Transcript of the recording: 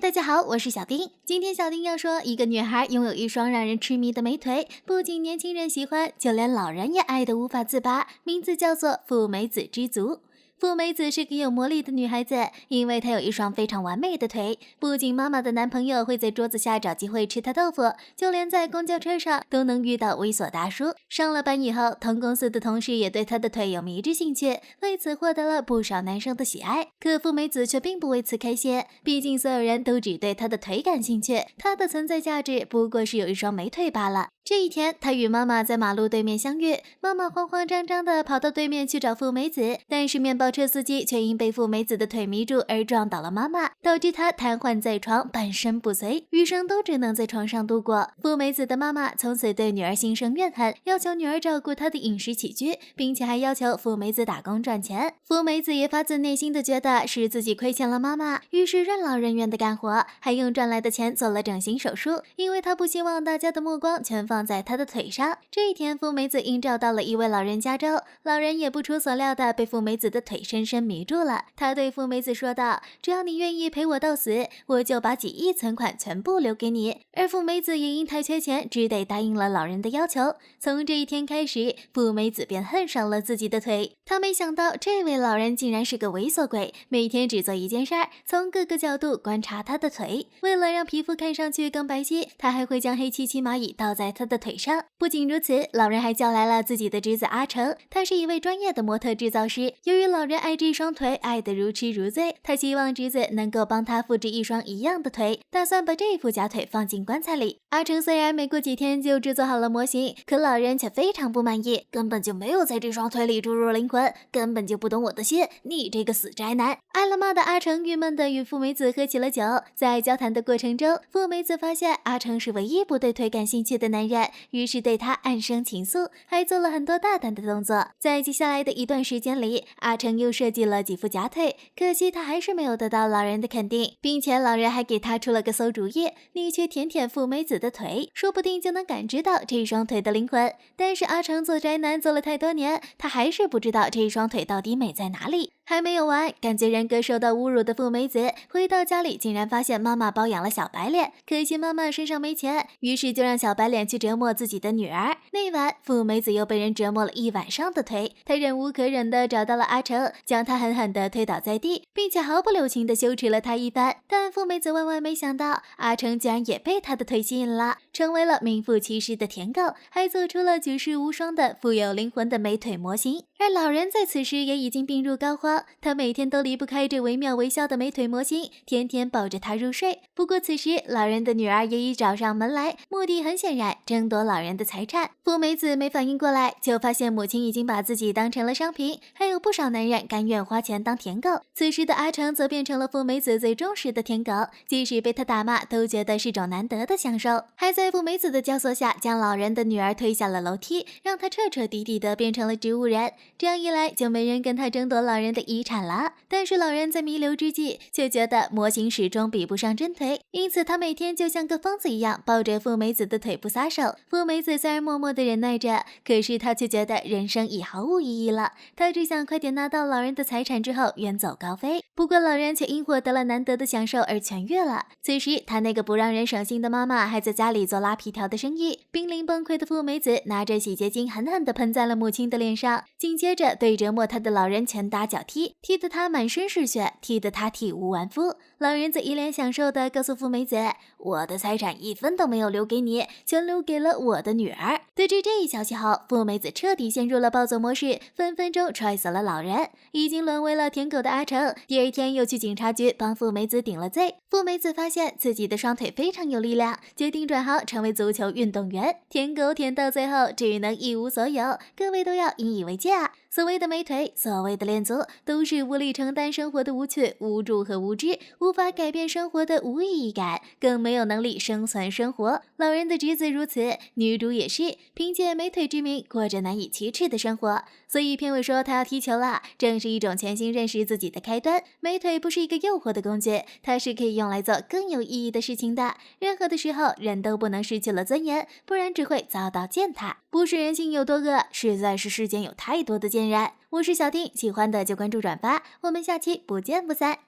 大家好，我是小丁。今天小丁要说，一个女孩拥有一双让人痴迷的美腿，不仅年轻人喜欢，就连老人也爱得无法自拔。名字叫做富美子之足。富美子是个有魔力的女孩子，因为她有一双非常完美的腿。不仅妈妈的男朋友会在桌子下找机会吃她豆腐，就连在公交车上都能遇到猥琐大叔。上了班以后，同公司的同事也对她的腿有迷之兴趣，为此获得了不少男生的喜爱。可富美子却并不为此开心，毕竟所有人都只对她的腿感兴趣，她的存在价值不过是有一双美腿罢了。这一天，她与妈妈在马路对面相遇，妈妈慌慌张张地跑到对面去找富美子，但是面包车司机却因被富美子的腿迷住而撞倒了妈妈，导致她瘫痪在床，半身不遂，余生都只能在床上度过。富美子的妈妈从此对女儿心生怨恨，要求女儿照顾她的饮食起居，并且还要求富美子打工赚钱。富美子也发自内心的觉得是自己亏欠了妈妈，于是任劳任怨的干活，还用赚来的钱做了整形手术，因为她不希望大家的目光全放在她的腿上。这一天，富美子应召到了一位老人家中，老人也不出所料的被富美子的腿深深迷住了。他对富美子说道：“只要你愿意陪我到死，我就把几亿存款全部留给你。”而富美子也因太缺钱，只得答应了老人的要求。从这一天开始，富美子便恨上了自己的腿。她没想到这位老人竟然是个猥琐鬼，每天只做一件事儿，从各个角度观察她的腿。为了让皮肤看上去更白皙，他还会将黑漆漆蚂蚁倒在她的腿上。不仅如此，老人还叫来了自己的侄子阿成，他是一位专业的模特制造师。由于老人爱这双腿，爱得如痴如醉，他希望侄子能够帮他复制一双一样的腿，打算把这副假腿放进棺材里。阿成虽然没过几天就制作好了模型，可老人却非常不满意，根本就没有在这双腿里注入灵魂，根本就不懂我的心，你这个死宅男！挨了骂的阿成郁闷地与富美子喝起了酒。在交谈的过程中，富美子发现阿成是唯一不对腿感兴趣的男人，于是对他暗生情愫，还做了很多大胆的动作。在接下来的一段时间里，阿成又设计了几副假腿，可惜他还是没有得到老人的肯定，并且老人还给他出了个馊主意：你去舔舔富美子的腿，说不定就能感知到这双腿的灵魂。但是阿成做宅男做了太多年，他还是不知道这双腿到底美在哪里。还没有完，感觉人格受到侮辱的富美子回到家里，竟然发现妈妈包养了小白脸，可惜妈妈身上没钱，于是就让小白脸去折磨自己的女儿。那晚，富美子又被人折磨了一晚上的腿，她忍无可忍地找到了阿成，将他狠狠地推倒在地，并且毫不留情地羞耻了他一番。但富美子万万没想到，阿成竟然也被她的腿吸引了，成为了名副其实的舔狗，还做出了举世无双的富有灵魂的美腿模型。而老人在此时也已经病入膏肓，他每天都离不开这惟妙惟肖的美腿模型，天天抱着他入睡。不过此时老人的女儿也已找上门来，目的很显然，争夺老人的财产。富美子没反应过来，就发现母亲已经把自己当成了商品，还有不少男人甘愿花钱当舔狗。此时的阿成则变成了富美子最忠实的舔狗，即使被他打骂都觉得是种难得的享受，还在富美子的教唆下将老人的女儿推下了楼梯，让她彻彻底底的变成了植物人。这样一来，就没人跟他争夺老人的遗产了。但是老人在弥留之际，却觉得模型始终比不上真腿，因此他每天就像个疯子一样抱着富美子的腿不撒手。富美子虽然默默地忍耐着，可是他却觉得人生已毫无意义了。他只想快点拿到老人的财产之后远走高飞。不过老人却因获得了难得的享受而痊愈了。此时他那个不让人省心的妈妈还在家里做拉皮条的生意。濒临崩溃的富美子拿着洗洁精狠狠地喷在了母亲的脸上，紧接着对折磨他的老人拳打脚踢，踢得他满身是血，踢得他体无完肤。老人则一脸享受地告诉富美子：“我的财产一分都没有留给你，全留给了我的女儿。”得知这一消息后，富美子彻底陷入了暴走模式，分分钟踹死了老人。已经沦为了舔狗的阿成，第二天又去警察局帮富美子顶了罪。富美子发现自己的双腿非常有力量，决定转行成为足球运动员。舔狗舔到最后只能一无所有，各位都要引以为戒啊！所谓的美腿，所谓的恋足，都是无力承担生活的无趣、无助和无知，无法改变生活的无意义感，更没有能力生存生活。老人的侄子如此，女主也是，凭借美腿之名过着难以启齿的生活。所以片尾说她要踢球了，正是一种全新认识自己的开端。美腿不是一个诱惑的工具，它是可以用来做更有意义的事情的。任何的时候，人都不能失去了尊严，不然只会遭到践踏。不是人性有多恶，实在是世间有太多的贱人。我是小丁，喜欢的就关注转发，我们下期不见不散。